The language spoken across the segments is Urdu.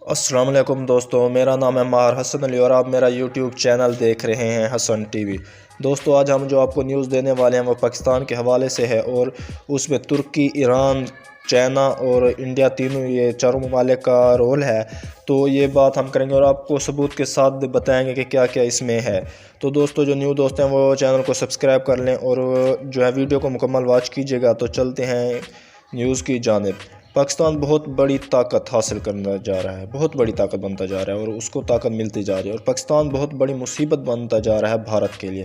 السلام علیکم دوستو، میرا نام ہے ماہر حسن علی اور آپ میرا یوٹیوب چینل دیکھ رہے ہیں حسن ٹی وی۔ دوستو آج ہم جو آپ کو نیوز دینے والے ہیں وہ پاکستان کے حوالے سے ہے اور اس میں ترکی، ایران، چائنا اور انڈیا تینوں یہ چاروں ممالک کا رول ہے۔ تو یہ بات ہم کریں گے اور آپ کو ثبوت کے ساتھ بتائیں گے کہ کیا کیا اس میں ہے۔ تو دوستو جو نیو دوست ہیں وہ چینل کو سبسکرائب کر لیں اور جو ہے ویڈیو کو مکمل واچ کیجیے گا۔ تو چلتے ہیں نیوز کی جانب۔ پاکستان بہت بڑی طاقت حاصل کرنا جا رہا ہے، بہت بڑی طاقت بنتا جا رہا ہے اور اس کو طاقت ملتی جا رہی ہے، اور پاکستان بہت بڑی مصیبت بنتا جا رہا ہے بھارت کے لیے۔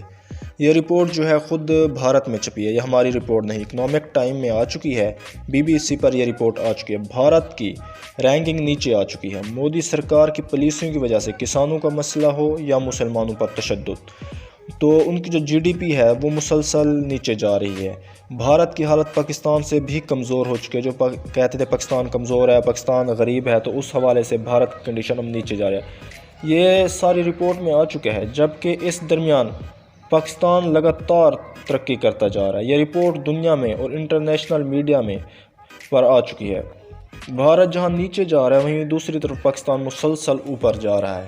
یہ رپورٹ جو ہے خود بھارت میں چھپی ہے، یہ ہماری رپورٹ نہیں، اکنامک ٹائم میں آ چکی ہے، BBC پر یہ رپورٹ آ چکی ہے۔ بھارت کی رینکنگ نیچے آ چکی ہے، مودی سرکار کی پالیسیوں کی وجہ سے، کسانوں کا مسئلہ ہو یا مسلمانوں پر تشدد، تو ان کی جو GDP ہے وہ مسلسل نیچے جا رہی ہے۔ بھارت کی حالت پاکستان سے بھی کمزور ہو چکی ہے۔ جو کہتے تھے پاکستان کمزور ہے، پاکستان غریب ہے، تو اس حوالے سے بھارت کی کنڈیشن اب نیچے جا رہا ہے۔ یہ ساری رپورٹ میں آ چکا ہے، جبکہ اس درمیان پاکستان لگاتار ترقی کرتا جا رہا ہے۔ یہ رپورٹ دنیا میں اور انٹرنیشنل میڈیا میں پر آ چکی ہے۔ بھارت جہاں نیچے جا رہا ہے وہیں دوسری طرف پاکستان مسلسل اوپر جا رہا ہے۔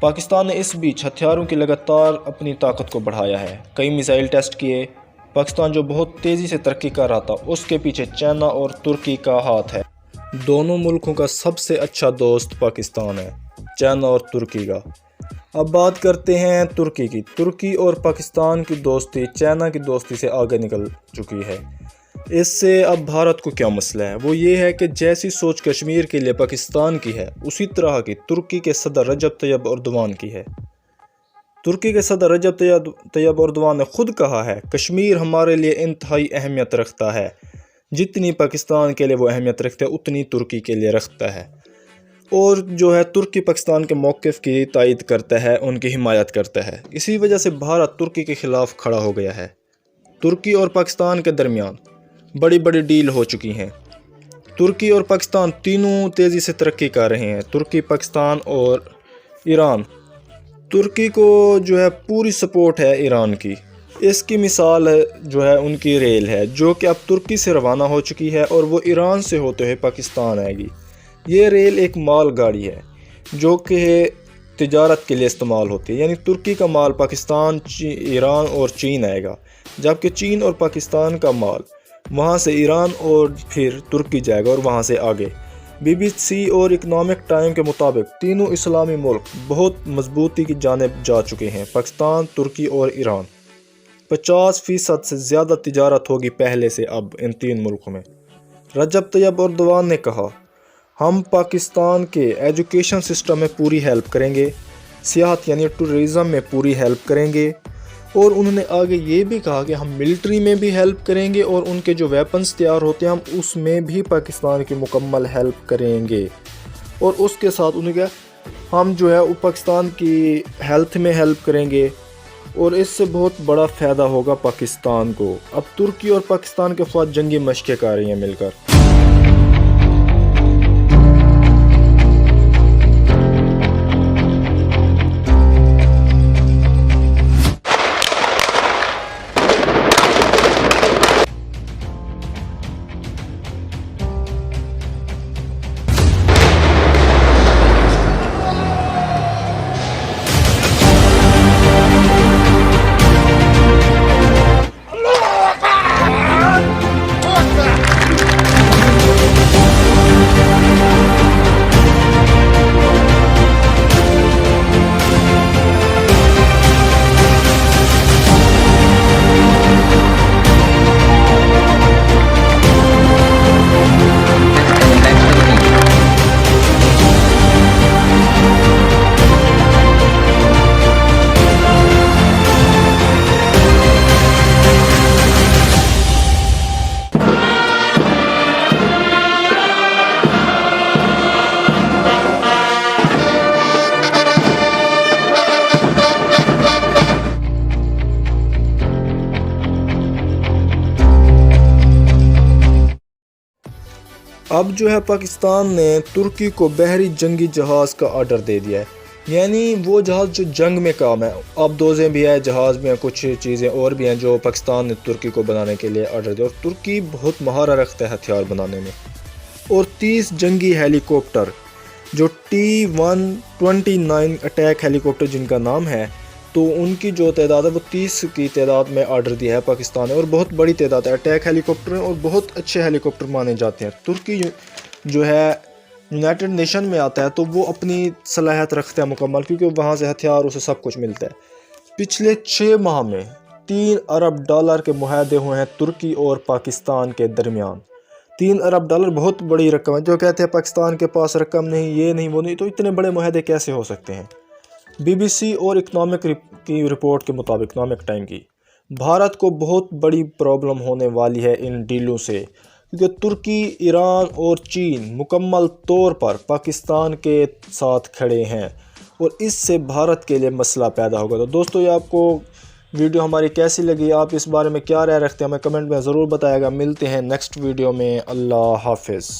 پاکستان نے اس بیچ ہتھیاروں کی لگاتار اپنی طاقت کو بڑھایا ہے، کئی میزائل ٹیسٹ کیے۔ پاکستان جو بہت تیزی سے ترقی کر رہا تھا، اس کے پیچھے چائنا اور ترکی کا ہاتھ ہے۔ دونوں ملکوں کا سب سے اچھا دوست پاکستان ہے، چائنا اور ترکی کا۔ اب بات کرتے ہیں ترکی کی۔ ترکی اور پاکستان کی دوستی چائنا کی دوستی سے آگے نکل چکی ہے۔ اس سے اب بھارت کو کیا مسئلہ ہے؟ وہ یہ ہے کہ جیسی سوچ کشمیر کے لیے پاکستان کی ہے، اسی طرح کی ترکی کے صدر رجب طیب اردوان کی ہے۔ ترکی کے صدر رجب طیب اردوان نے خود کہا ہے، کشمیر ہمارے لیے انتہائی اہمیت رکھتا ہے، جتنی پاکستان کے لیے وہ اہمیت رکھتا ہے اتنی ترکی کے لیے رکھتا ہے۔ اور جو ہے ترکی پاکستان کے موقف کی تائید کرتا ہے، ان کی حمایت کرتا ہے۔ اسی وجہ سے بھارت ترکی کے خلاف کھڑا ہو گیا ہے۔ ترکی اور پاکستان کے درمیان بڑی بڑی ڈیل ہو چکی ہیں۔ ترکی اور پاکستان تینوں تیزی سے ترقی کر رہے ہیں، ترکی، پاکستان اور ایران۔ ترکی کو جو ہے پوری سپورٹ ہے ایران کی۔ اس کی مثال جو ہے ان کی ریل ہے، جو کہ اب ترکی سے روانہ ہو چکی ہے اور وہ ایران سے ہوتے ہوئے پاکستان آئے گی۔ یہ ریل ایک مال گاڑی ہے جو کہ تجارت کے لیے استعمال ہوتی ہے، یعنی ترکی کا مال پاکستان، ایران اور چین آئے گا، جبکہ چین اور پاکستان کا مال وہاں سے ایران اور پھر ترکی جائے گا اور وہاں سے آگے۔ BBC اور اکنامک ٹائم کے مطابق تینوں اسلامی ملک بہت مضبوطی کی جانب جا چکے ہیں۔ پاکستان، ترکی اور ایران 50% سے زیادہ تجارت ہوگی پہلے سے اب ان تین ملکوں میں۔ رجب طیب اردوان نے کہا، ہم پاکستان کے ایجوکیشن سسٹم میں پوری ہیلپ کریں گے، سیاحت یعنی ٹورزم میں پوری ہیلپ کریں گے، اور انہوں نے آگے یہ بھی کہا کہ ہم ملٹری میں بھی ہیلپ کریں گے اور ان کے جو ویپنز تیار ہوتے ہیں ہم اس میں بھی پاکستان کی مکمل ہیلپ کریں گے۔ اور اس کے ساتھ انہوں نے کہا ہم جو ہے پاکستان کی ہیلتھ میں ہیلپ کریں گے اور اس سے بہت بڑا فائدہ ہوگا پاکستان کو۔ اب ترکی اور پاکستان کے افواج جنگی مشقیں کر رہی ہیں مل کر۔ اب جو ہے پاکستان نے ترکی کو بحری جنگی جہاز کا آرڈر دے دیا ہے، یعنی وہ جہاز جو جنگ میں کام ہے۔ اب دوزیں بھی ہیں، جہاز بھی ہیں، کچھ چیزیں اور بھی ہیں جو پاکستان نے ترکی کو بنانے کے لیے آرڈر دیا، اور ترکی بہت مہارت رکھتا ہے ہتھیار بنانے میں۔ اور 30 جنگی ہیلی کاپٹر جو T-129 اٹیک ہیلی کاپٹر جن کا نام ہے، تو ان کی جو تعداد ہے وہ 30 کی تعداد میں آرڈر دیا ہے پاکستان نے، اور بہت بڑی تعداد ہے، اٹیک ہیلی کاپٹر ہیں اور بہت اچھے ہیلی کاپٹر مانے جاتے ہیں۔ ترکی جو ہے یونائٹڈ نیشن میں آتا ہے تو وہ اپنی صلاحیت رکھتا ہے مکمل، کیونکہ وہاں سے ہتھیار اسے سب کچھ ملتا ہے۔ پچھلے 6 ماہ میں $3 ارب کے معاہدے ہوئے ہیں ترکی اور پاکستان کے درمیان۔ $3 ارب بہت بڑی رقم ہے۔ جو کہتے ہیں پاکستان کے پاس رقم نہیں، یہ نہیں، وہ نہیں، تو اتنے بڑے معاہدے کیسے ہو سکتے ہیں؟ BBC اور اکنامک کی رپورٹ کے مطابق، اکنامک ٹائم کی، بھارت کو بہت بڑی پرابلم ہونے والی ہے ان ڈیلوں سے، کیونکہ ترکی، ایران اور چین مکمل طور پر پاکستان کے ساتھ کھڑے ہیں، اور اس سے بھارت کے لیے مسئلہ پیدا ہوگا۔ تو دوستو، یہ آپ کو ویڈیو ہماری کیسی لگی؟ آپ اس بارے میں کیا رائے رکھتے ہیں؟ ہمیں کمنٹ میں ضرور بتائے گا۔ ملتے ہیں نیکسٹ ویڈیو میں۔ اللہ حافظ۔